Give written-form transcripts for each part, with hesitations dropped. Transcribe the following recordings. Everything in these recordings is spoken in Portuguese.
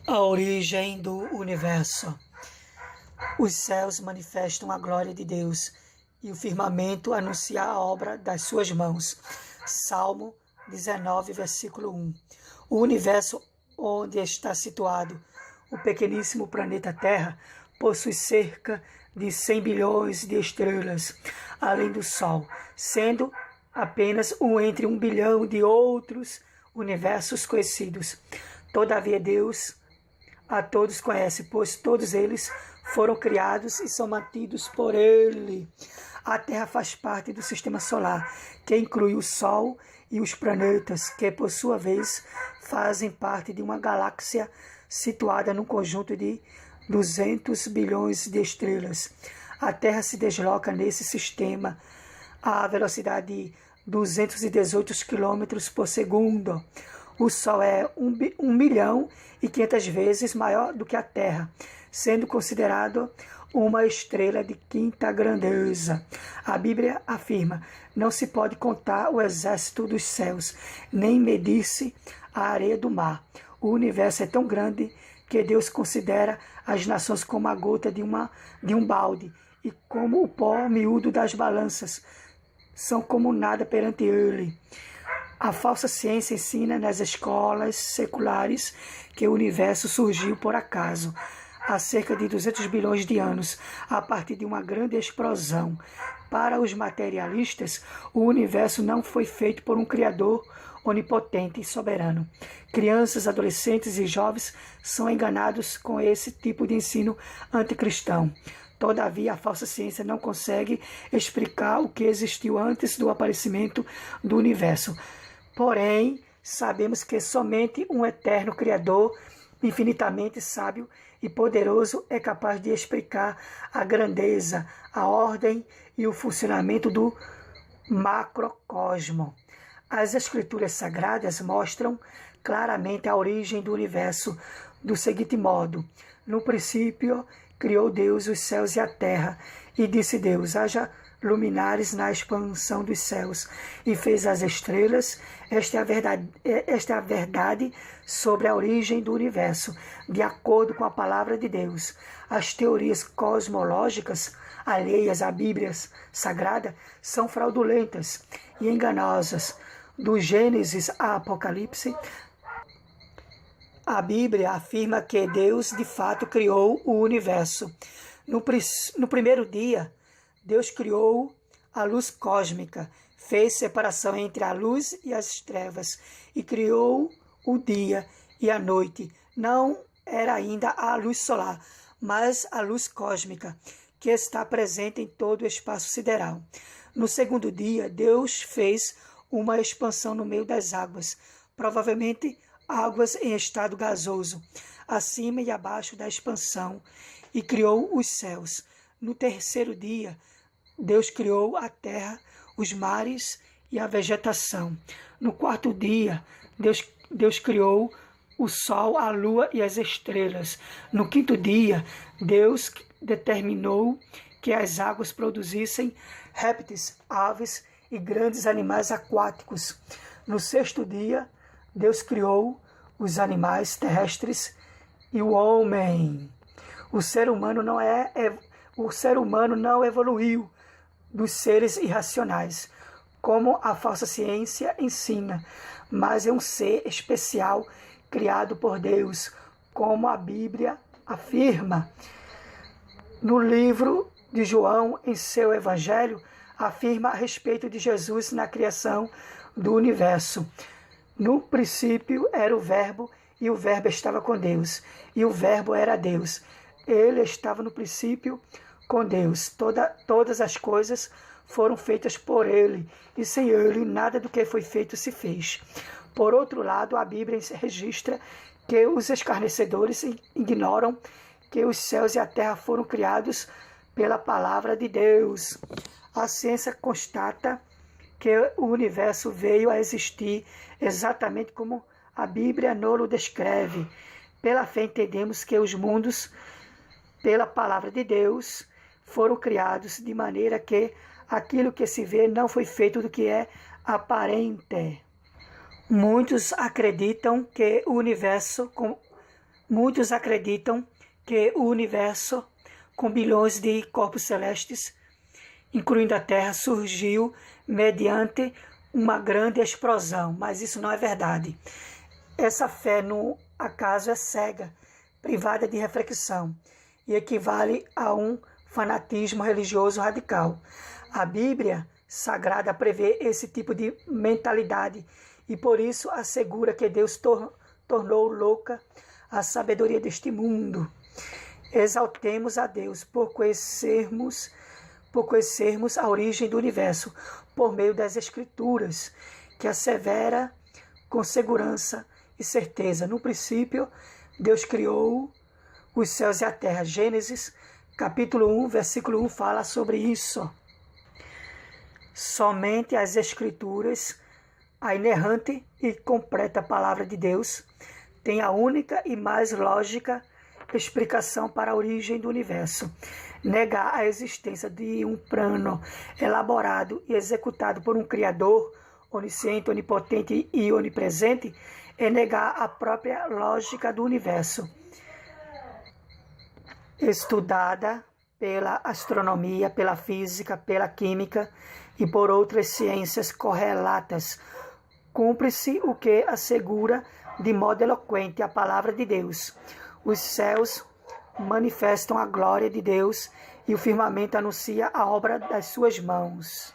A origem do universo. Os céus manifestam a glória de Deus e o firmamento anuncia a obra das suas mãos. Salmo 19, versículo 1. O universo onde está situado o pequeníssimo planeta Terra possui cerca de 100 bilhões de estrelas, além do Sol, sendo apenas um entre 1 bilhão de outros universos conhecidos. Todavia Deus a todos conhece, pois todos eles foram criados e são mantidos por Ele. A Terra faz parte do Sistema Solar, que inclui o Sol e os planetas, que por sua vez fazem parte de uma galáxia situada num conjunto de 200 bilhões de estrelas. A Terra se desloca nesse sistema à velocidade de 218 km por segundo. O Sol é 1 milhão e 500 vezes maior do que a Terra, sendo considerado uma estrela de quinta grandeza. A Bíblia afirma: não se pode contar o exército dos céus, nem medir-se a areia do mar. O universo é tão grande que Deus considera as nações como a gota de um balde, e como o pó miúdo das balanças são como nada perante Ele. A falsa ciência ensina nas escolas seculares que o universo surgiu por acaso, há cerca de 200 bilhões de anos, a partir de uma grande explosão. Para os materialistas, o universo não foi feito por um Criador onipotente e soberano. Crianças, adolescentes e jovens são enganados com esse tipo de ensino anticristão. Todavia, a falsa ciência não consegue explicar o que existiu antes do aparecimento do universo. Porém, sabemos que somente um eterno Criador, infinitamente sábio e poderoso, é capaz de explicar a grandeza, a ordem e o funcionamento do macrocosmo. As Escrituras Sagradas mostram claramente a origem do universo do seguinte modo: no princípio, criou Deus os céus e a terra, e disse Deus: haja luminares na expansão dos céus, e fez as estrelas. Esta é a verdade sobre a origem do universo, de acordo com a palavra de Deus. As teorias cosmológicas alheias à Bíblia Sagrada são fraudulentas e enganosas. Do Gênesis a Apocalipse, a Bíblia afirma que Deus de fato criou o universo. No primeiro dia, Deus criou a luz cósmica, fez separação entre a luz e as trevas e criou o dia e a noite. Não era ainda a luz solar, mas a luz cósmica, que está presente em todo o espaço sideral. No segundo dia, Deus fez uma expansão no meio das águas, provavelmente águas em estado gasoso, acima e abaixo da expansão, e criou os céus. No terceiro dia, Deus criou a terra, os mares e a vegetação. No quarto dia, Deus criou o sol, a lua e as estrelas. No quinto dia, Deus determinou que as águas produzissem répteis, aves e grandes animais aquáticos. No sexto dia, Deus criou os animais terrestres e o homem. O ser humano não evoluiu dos seres irracionais, como a falsa ciência ensina, mas é um ser especial criado por Deus, como a Bíblia afirma. No livro de João, em seu Evangelho, afirma a respeito de Jesus na criação do universo. No princípio era o Verbo, e o Verbo estava com Deus, e o Verbo era Deus. Ele estava no princípio com Deus. Todas as coisas foram feitas por Ele, e sem Ele nada do que foi feito se fez. Por outro lado, a Bíblia registra que os escarnecedores ignoram que os céus e a terra foram criados pela palavra de Deus. A ciência constata que o universo veio a existir exatamente como a Bíblia nos descreve. Pela fé entendemos que os mundos, pela palavra de Deus, foram criados de maneira que aquilo que se vê não foi feito do que é aparente. Muitos acreditam que o universo Muitos acreditam que o universo, com bilhões de corpos celestes, incluindo a Terra, surgiu mediante uma grande explosão, mas isso não é verdade. Essa fé no acaso é cega, privada de reflexão, e equivale a um fanatismo religioso radical. A Bíblia Sagrada prevê esse tipo de mentalidade e por isso assegura que Deus tornou louca a sabedoria deste mundo. Exaltemos a Deus por conhecermos a origem do universo por meio das Escrituras, que assevera com segurança e certeza. No princípio, Deus criou os céus e a terra. Gênesis, capítulo 1, versículo 1, fala sobre isso. Somente as Escrituras, a inerrante e completa palavra de Deus, tem a única e mais lógica explicação para a origem do universo. Negar a existência de um plano elaborado e executado por um Criador onisciente, onipotente e onipresente é negar a própria lógica do universo, estudada pela astronomia, pela física, pela química e por outras ciências correlatas. Cumpre-se o que assegura de modo eloquente a palavra de Deus. Os céus manifestam a glória de Deus e o firmamento anuncia a obra das suas mãos.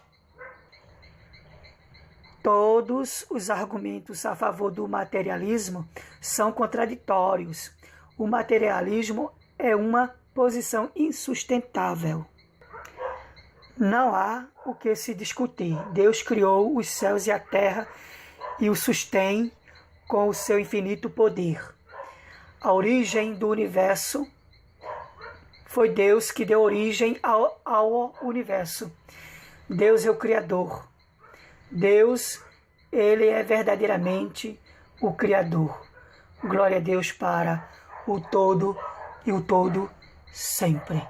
Todos os argumentos a favor do materialismo são contraditórios. O materialismo é uma posição insustentável. Não há o que se discutir. Deus criou os céus e a terra e o sustém com o seu infinito poder. A origem do universo foi Deus que deu origem ao universo. Deus é o Criador. Deus, Ele é verdadeiramente o Criador. Glória a Deus para o todo e o todo sempre.